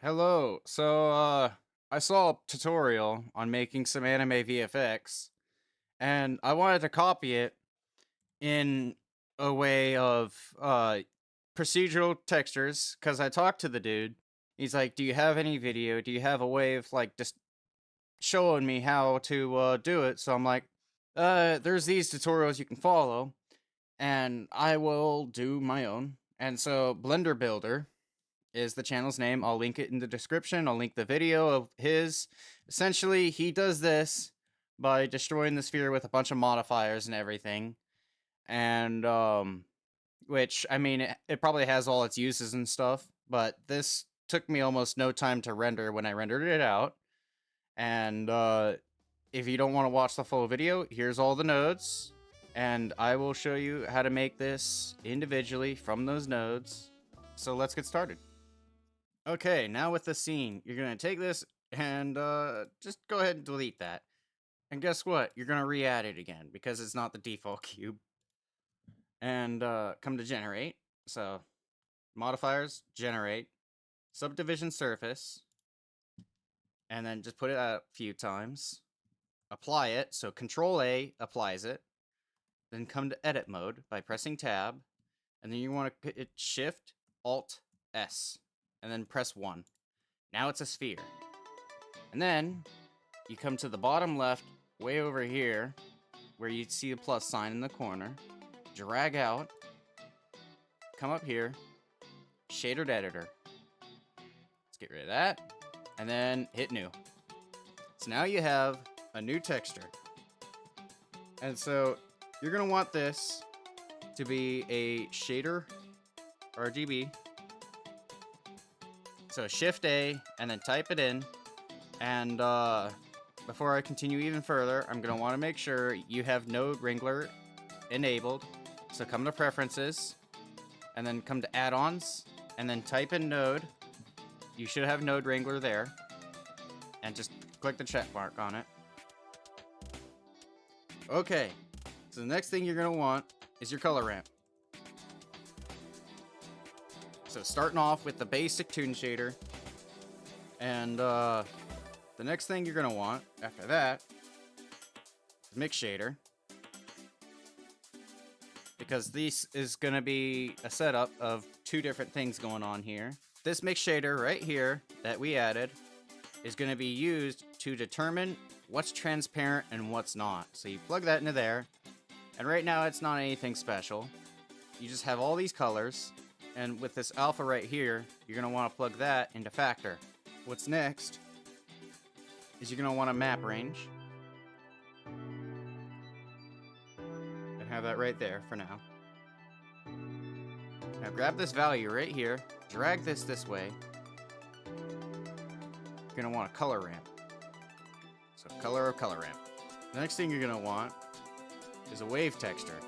Hello. I saw a tutorial on making some anime VFX, and I wanted to copy it in a way of procedural textures because I talked to the dude. He's like, "Do you have any video? Do you have a way of like just showing me how to do it?" So I'm like, there's these tutorials you can follow, and I will do my own." And so Blender Builder is the channel's name. I'll link it in the description. I'll link the video of his. Essentially, he does this by destroying the sphere with a bunch of modifiers and everything. And which I mean, it probably has all its uses and stuff, but this took me almost no time to render when I rendered it out. And if you don't want to watch the full video, here's all the nodes, and I will show you how to make this individually from those nodes. So let's get started. Okay, now with the scene, you're gonna take this and just go ahead and delete that. And guess what? You're gonna re-add it again because it's not the default cube. And come to generate. So modifiers, generate, subdivision surface, and then just put it out a few times. Apply it. So Control A applies it. Then come to edit mode by pressing tab, and then you want to hit Shift Alt S. And then press 1. Now it's a sphere. And then you come to the bottom left, way over here, where you see the plus sign in the corner. Drag out. Come up here. Shader editor. Let's get rid of that. And then hit new. So now you have a new texture. And so you're going to want this to be a shader RGB. So Shift A and then type it in. And before I continue even further, I'm going to want to make sure you have Node Wrangler enabled. So come to Preferences, and then come to Add-ons, and then type in Node. You should have Node Wrangler there. And just click the check mark on it. Okay, so the next thing you're going to want is your color ramp. So starting off with the basic toon shader, and the next thing you're going to want after that is mix shader, because this is going to be a setup of two different things going on here. This mix shader right here that we added is going to be used to determine what's transparent and what's not. So you plug that into there, and right now it's not anything special. You just have all these colors. And with this alpha right here, you're going to want to plug that into factor. What's next is you're going to want a map range. And have that right there for now. Now grab this value right here, drag this way. You're going to want a color ramp. So color of color ramp. The next thing you're going to want is a wave texture.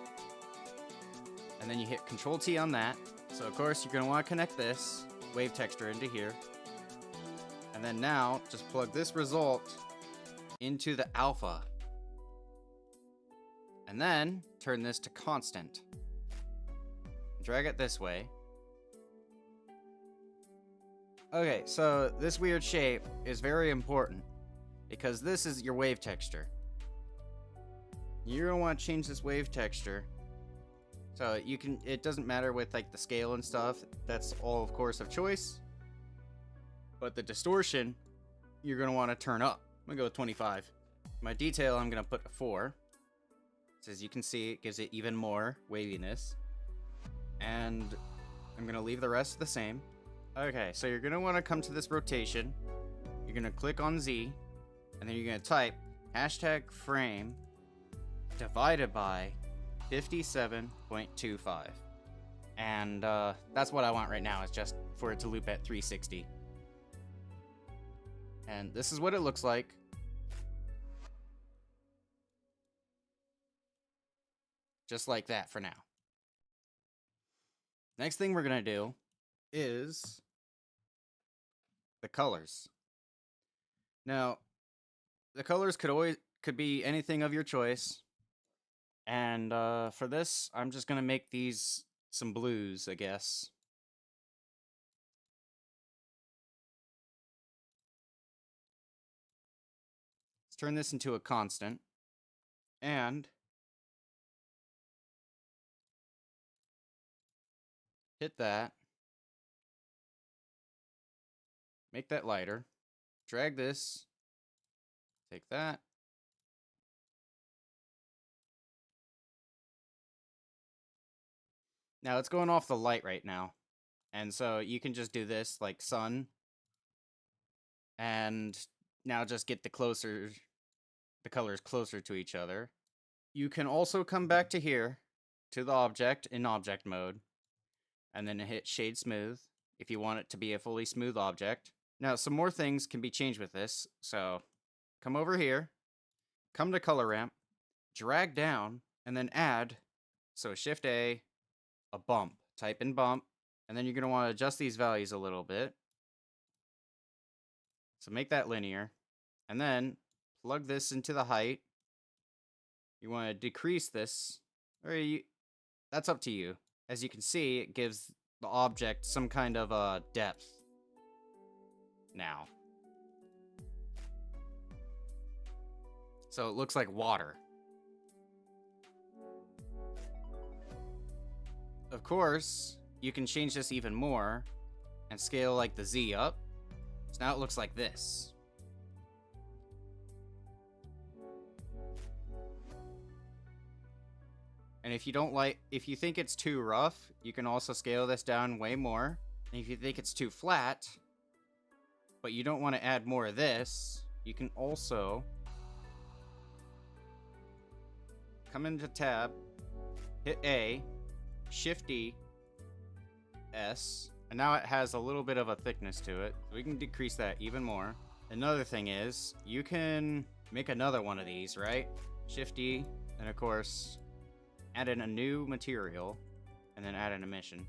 And then you hit Control T on that. So of course you're going to want to connect this wave texture into here. And then now just plug this result into the alpha. And then turn this to constant. Drag it this way. Okay, so this weird shape is very important because this is your wave texture. You're going to want to change this wave texture. So you can, it doesn't matter with like the scale and stuff. That's all, of course, of choice. But the distortion, you're going to want to turn up. I'm going to go with 25. My detail, I'm going to put a 4. So as you can see, it gives it even more waviness. And I'm going to leave the rest the same. Okay, so you're going to want to come to this rotation. You're going to click on Z. And then you're going to type hashtag frame divided by 57.25. And that's what I want right now, is just for it to loop at 360. And this is what it looks like. Just like that for now. Next thing we're going to do is the colors. Now, the colors could be anything of your choice. And for this, I'm just going to make these some blues, I guess. turn this into a constant, and hit that. Make that lighter. Drag this. Take that. Now it's going off the light right now. And so you can just do this like sun. And now just get the colors closer to each other. You can also come back to here, to the object in object mode, and then hit shade smooth if you want it to be a fully smooth object. Now some more things can be changed with this. So come over here, come to color ramp, drag down, and then add, so Shift A, a bump. Type in bump, and then you're going to want to adjust these values a little bit. So make that linear, and then plug this into the height. You want to decrease this, or that's up to you. As you can see, it gives the object some kind of depth now. So it looks like water. Of course, you can change this even more and scale like the Z up. So now it looks like this. And if you think it's too rough, you can also scale this down way more. And if you think it's too flat, but you don't want to add more of this, you can also come into tab, hit A, Shift D, S, and now it has a little bit of a thickness to it. So we can decrease that even more. Another thing is, you can make another one of these, right? Shift D, and of course, add in a new material, and then add an emission.